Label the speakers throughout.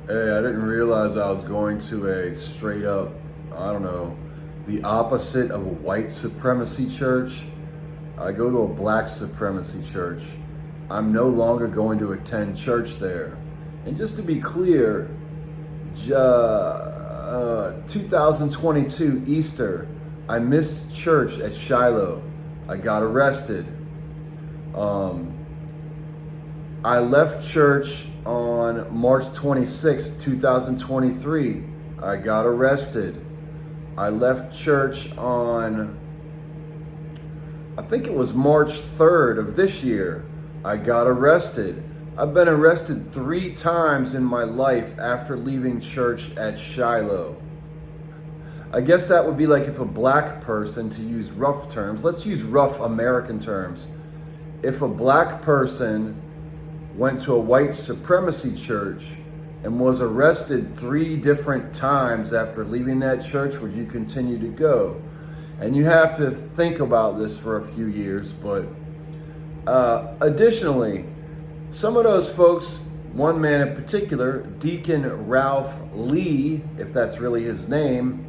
Speaker 1: Hey, I didn't realize I was going to a straight up, I don't know, the opposite of a white supremacy church. I go to a black supremacy church. I'm no longer going to attend church there. And just to be clear, 2022 Easter, I missed church at Shiloh. I got arrested. I left church on March 26, 2023. I got arrested. I left church on, I think it was March 3rd of this year. I got arrested. I've been arrested 3 times in my life after leaving church at Shiloh. I guess that would be like if a black person, to use rough terms, let's use rough American terms. If a black person went to a white supremacy church and was arrested 3 different times after leaving that church, would you continue to go? And you have to think about this for a few years, but additionally, some of those folks, one man in particular, Deacon Ralph Lee, if that's really his name,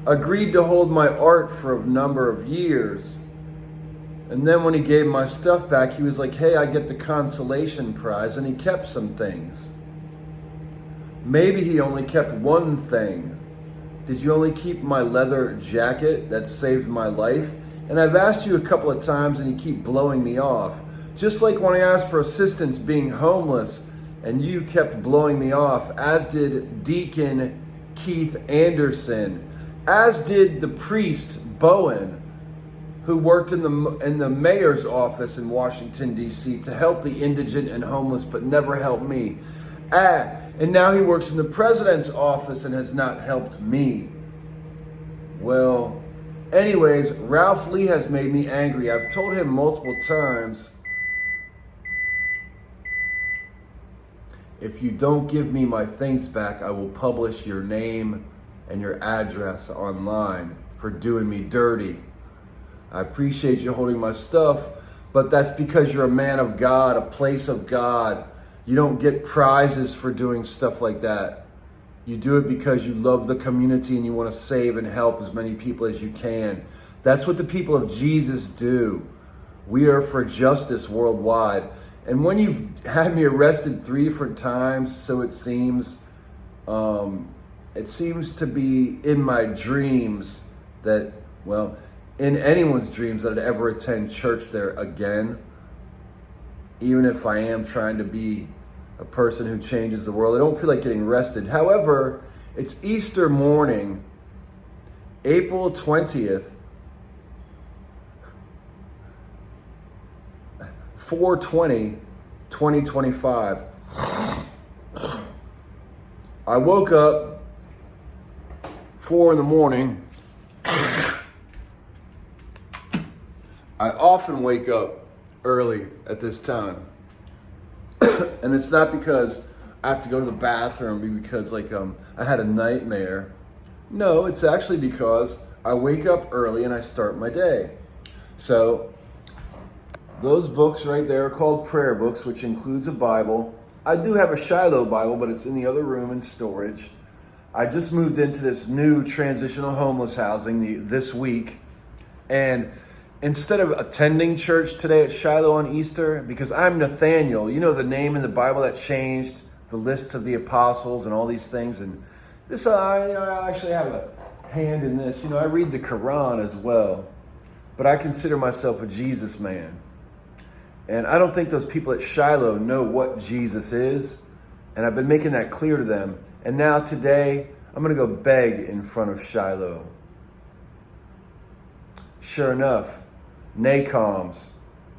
Speaker 1: agreed to hold my art for a number of years. And then when he gave my stuff back, he was like, hey, I get the consolation prize, and he kept some things. Maybe he only kept one thing. Did you only keep my leather jacket that saved my life? And I've asked you a couple of times and you keep blowing me off. Just like when I asked for assistance being homeless and you kept blowing me off, as did Deacon Keith Anderson, as did the priest Bowen, who worked in the mayor's office in Washington, D.C. to help the indigent and homeless, but never helped me. And now he works in the president's office and has not helped me. Well, anyways, Ralph Lee has made me angry. I've told him multiple times, if you don't give me my things back, I will publish your name and your address online for doing me dirty. I appreciate you holding my stuff, but that's because you're a man of God, a place of God. You don't get prizes for doing stuff like that. You do it because you love the community and you want to save and help as many people as you can. That's what the people of Jesus do. We are for justice worldwide. And when you've had me arrested 3 different times, so it seems to be in my dreams that, well, in anyone's dreams that I'd ever attend church there again, even if I am trying to be a person who changes the world. I don't feel like getting arrested. However, it's Easter morning, April 20th, 4/20/2025. I woke up 4 in the morning. I often wake up early at this time. And it's not because I have to go to the bathroom because I had a nightmare. No, it's actually because I wake up early and I start my day. So those books right there are called prayer books, which includes a Bible. I do have a Shiloh Bible, but it's in the other room in storage. I just moved into this new transitional homeless housing this week. And instead of attending church today at Shiloh on Easter, because I'm Nathaniel, you know, the name in the Bible that changed, the lists of the apostles and all these things. And this, I actually have a hand in this. You know, I read the Quran as well, but I consider myself a Jesus man. And I don't think those people at Shiloh know what Jesus is. And I've been making that clear to them. And now today, I'm going to go beg in front of Shiloh. Sure enough, NACOMs,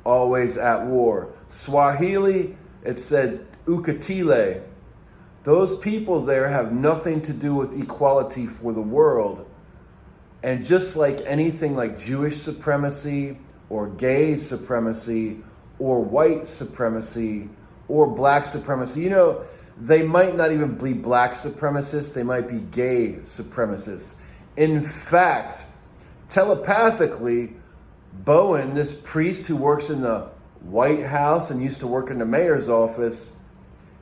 Speaker 1: always at war. Swahili, it said Ukatile. Those people there have nothing to do with equality for the world. And just like anything like Jewish supremacy or gay supremacy or white supremacy or black supremacy, you know, they might not even be black supremacists, they might be gay supremacists. In fact, telepathically, Bowen, this priest who works in the White House and used to work in the mayor's office,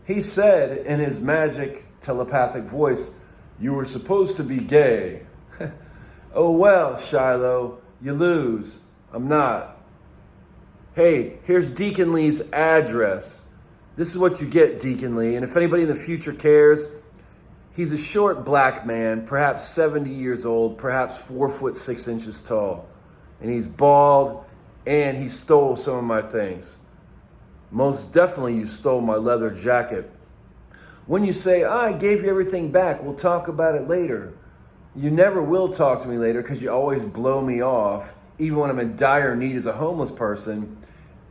Speaker 1: he said in his magic telepathic voice, "You were supposed to be gay." "Oh well, Shiloh, you lose. I'm not." "Hey, here's Deacon Lee's address. This is what you get, Deacon Lee. And if anybody in the future cares, he's a short black man, perhaps 70 years old, perhaps 4'6" tall. And he's bald, and he stole some of my things. Most definitely you stole my leather jacket. When you say, I gave you everything back, we'll talk about it later. You never will talk to me later because you always blow me off, even when I'm in dire need as a homeless person.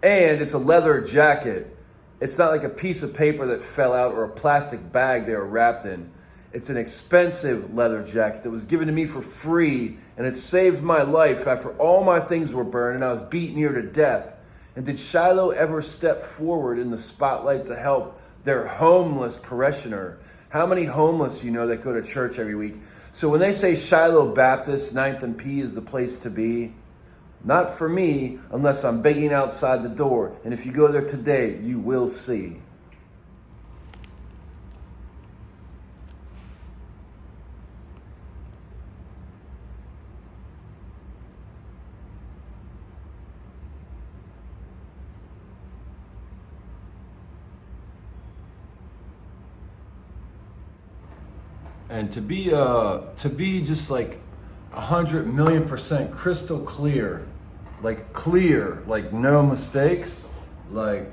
Speaker 1: And it's a leather jacket. It's not like a piece of paper that fell out or a plastic bag they were wrapped in. It's an expensive leather jacket that was given to me for free, and it saved my life after all my things were burned and I was beat near to death. And did Shiloh ever step forward in the spotlight to help their homeless parishioner? How many homeless you know that go to church every week? So when they say Shiloh Baptist, 9th and P is the place to be, not for me unless I'm begging outside the door. And if you go there today, you will see. And to be just like 100,000,000% crystal clear, like no mistakes, like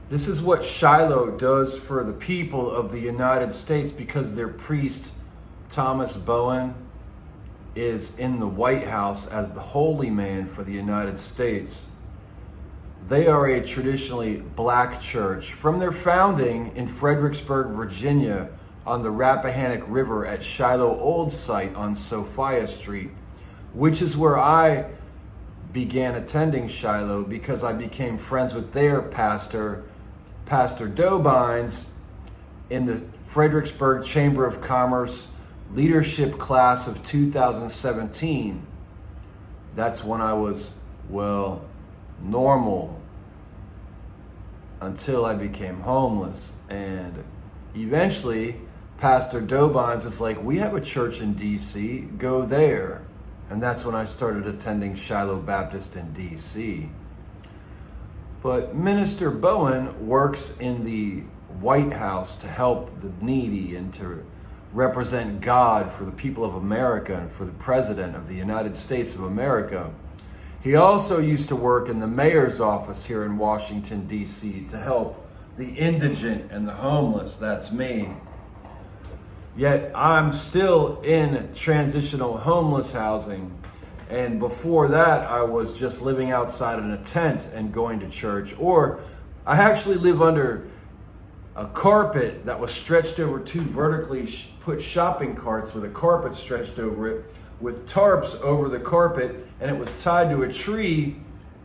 Speaker 1: this is what Shiloh does for the people of the United States because their priest, Thomas Bowen, is in the White House as the holy man for the United States. They are a traditionally black church from their founding in Fredericksburg, Virginia, on the Rappahannock River at Shiloh Old Site on Sophia Street, which is where I began attending Shiloh because I became friends with their pastor, Pastor Dobines, in the Fredericksburg Chamber of Commerce leadership class of 2017. That's when I was, normal until I became homeless. And eventually Pastor Dobines was like, we have a church in DC, go there. And that's when I started attending Shiloh Baptist in DC. But Minister Bowen works in the White House to help the needy and to represent God for the people of America and for the President of the United States of America. He also used to work in the mayor's office here in Washington, D.C. to help the indigent and the homeless. That's me. Yet I'm still in transitional homeless housing. And before that, I was just living outside in a tent and going to church. Or I actually live under a carpet that was stretched over two vertically put shopping carts with a carpet stretched over it, with tarps over the carpet, and it was tied to a tree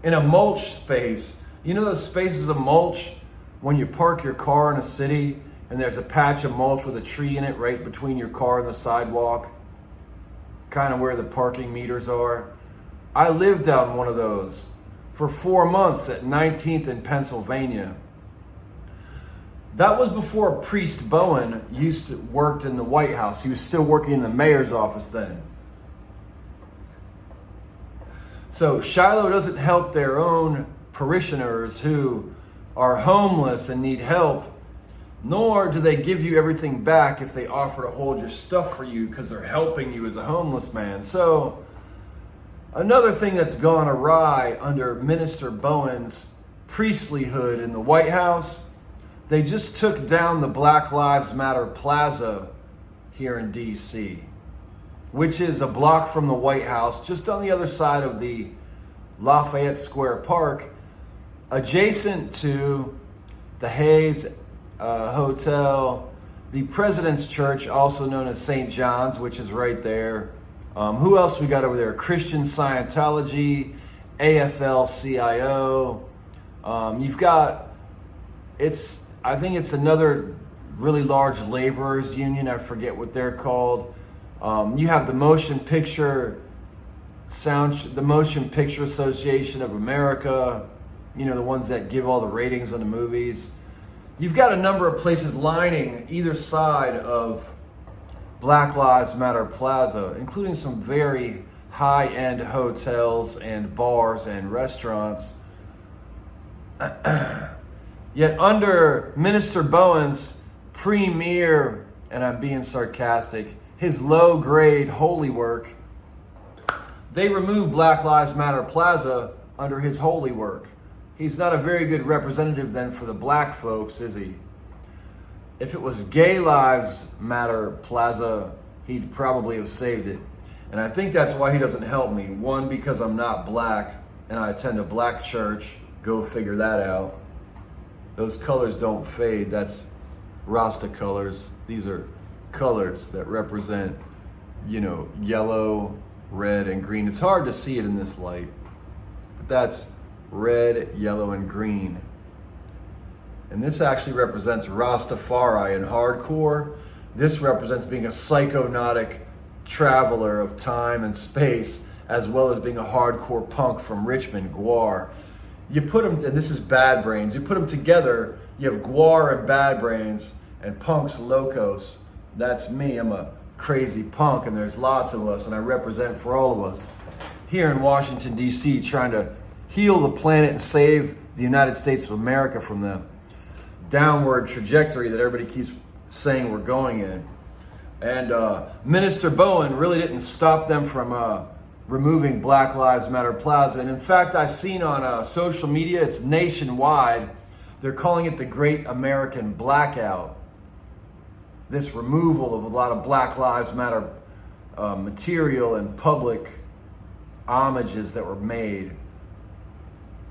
Speaker 1: in a mulch space. You know those spaces of mulch when you park your car in a city and there's a patch of mulch with a tree in it right between your car and the sidewalk, kind of where the parking meters are? I lived out in one of those for 4 months at 19th in Pennsylvania. That was before Priest Bowen worked in the White House. He was still working in the mayor's office then. So Shiloh doesn't help their own parishioners who are homeless and need help, nor do they give you everything back if they offer to hold your stuff for you because they're helping you as a homeless man. So another thing that's gone awry under Minister Bowen's priestlyhood in the White House, they just took down the Black Lives Matter Plaza here in D.C., which is a block from the White House, just on the other side of the Lafayette Square Park, adjacent to the Hayes Hotel, the President's Church, also known as St. John's, which is right there. Who else we got over there? Christian Scientology, AFL-CIO. You've got, I think it's another really large laborers union. I forget what they're called. You have the Motion Picture Association of America. you know, the ones that give all the ratings on the movies. You've got a number of places lining either side of Black Lives Matter Plaza, including some very high-end hotels and bars and restaurants. Yet under Minister Bowen's premier, and I'm being sarcastic, his low-grade holy work, they removed Black Lives Matter Plaza under his holy work. He's not a very good representative then for the black folks, is he? If it was Gay Lives Matter Plaza, he'd probably have saved it. And I think that's why he doesn't help me. One, because I'm not black and I attend a black church. Go figure that out. Those colors don't fade. That's Rasta colors. These are colors that represent, you know, yellow, red, and green. It's hard to see it in this light, but that's red, yellow, and green. And this actually represents Rastafari in hardcore. This represents being a psychonautic traveler of time and space, as well as being a hardcore punk from Richmond, Guar. You put them, and this is Bad Brains, you put them together, you have Guar and Bad Brains, and Punk's Locos. That's me. I'm a crazy punk, and there's lots of us, and I represent for all of us here in Washington, D.C., trying to heal the planet and save the United States of America from the downward trajectory that everybody keeps saying we're going in. And Minister Bowen really didn't stop them from removing Black Lives Matter Plaza. And in fact, I've seen on social media, it's nationwide, they're calling it the Great American Blackout. This removal of a lot of Black Lives Matter material and public homages that were made.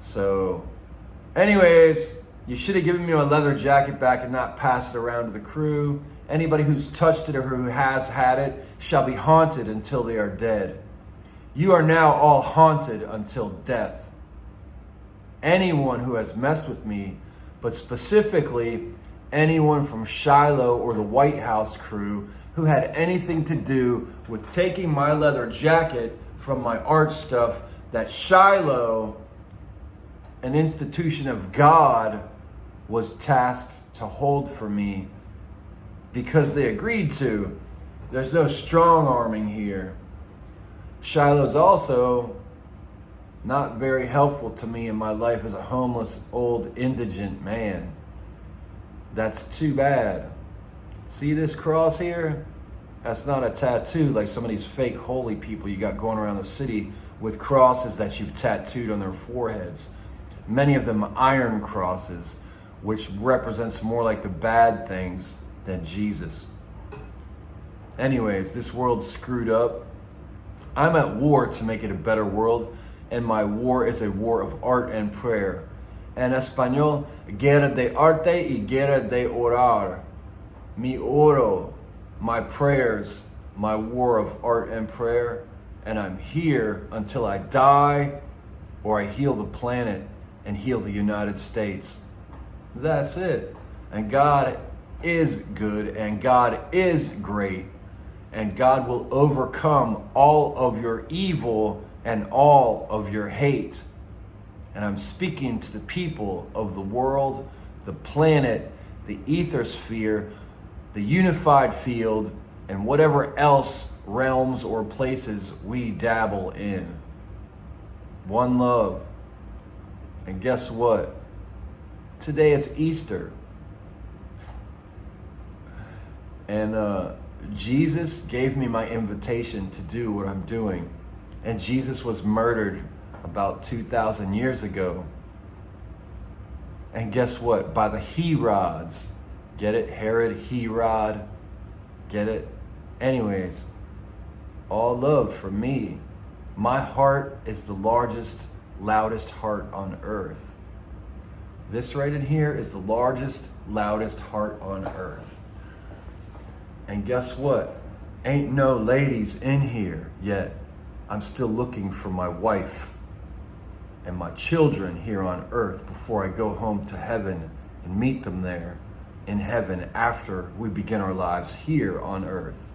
Speaker 1: So, anyways, you should have given me my leather jacket back and not passed it around to the crew. Anybody who's touched it or who has had it shall be haunted until they are dead. You are now all haunted until death. Anyone who has messed with me, but specifically anyone from Shiloh or the White House crew who had anything to do with taking my leather jacket from my art stuff that Shiloh, an institution of God, was tasked to hold for me because they agreed to. There's no strong arming here. Shiloh's also not very helpful to me in my life as a homeless, old, indigent man. That's too bad. See this cross here? That's not a tattoo like some of these fake holy people you got going around the city with crosses that you've tattooed on their foreheads. Many of them iron crosses, which represents more like the bad things than Jesus. Anyways, this world's screwed up. I'm at war to make it a better world, and my war is a war of art and prayer. En español, guerra de arte y guerra de orar. Mi oro, my prayers, my war of art and prayer, and I'm here until I die or I heal the planet and heal the United States. That's it. And God is good, and God is great, and God will overcome all of your evil and all of your hate. And I'm speaking to the people of the world, the planet, the ethersphere, the unified field, and whatever else realms or places we dabble in. One love. And guess what? Today is Easter. And Jesus gave me my invitation to do what I'm doing. And Jesus was murdered about 2,000 years ago. And guess what? By the Herods. Get it? Herod, Herod. Get it? Anyways, all love from me. My heart is the largest, loudest heart on earth. This right in here is the largest, loudest heart on earth. And guess what? Ain't no ladies in here yet. I'm still looking for my wife and my children here on earth before I go home to heaven and meet them there in heaven after we begin our lives here on earth.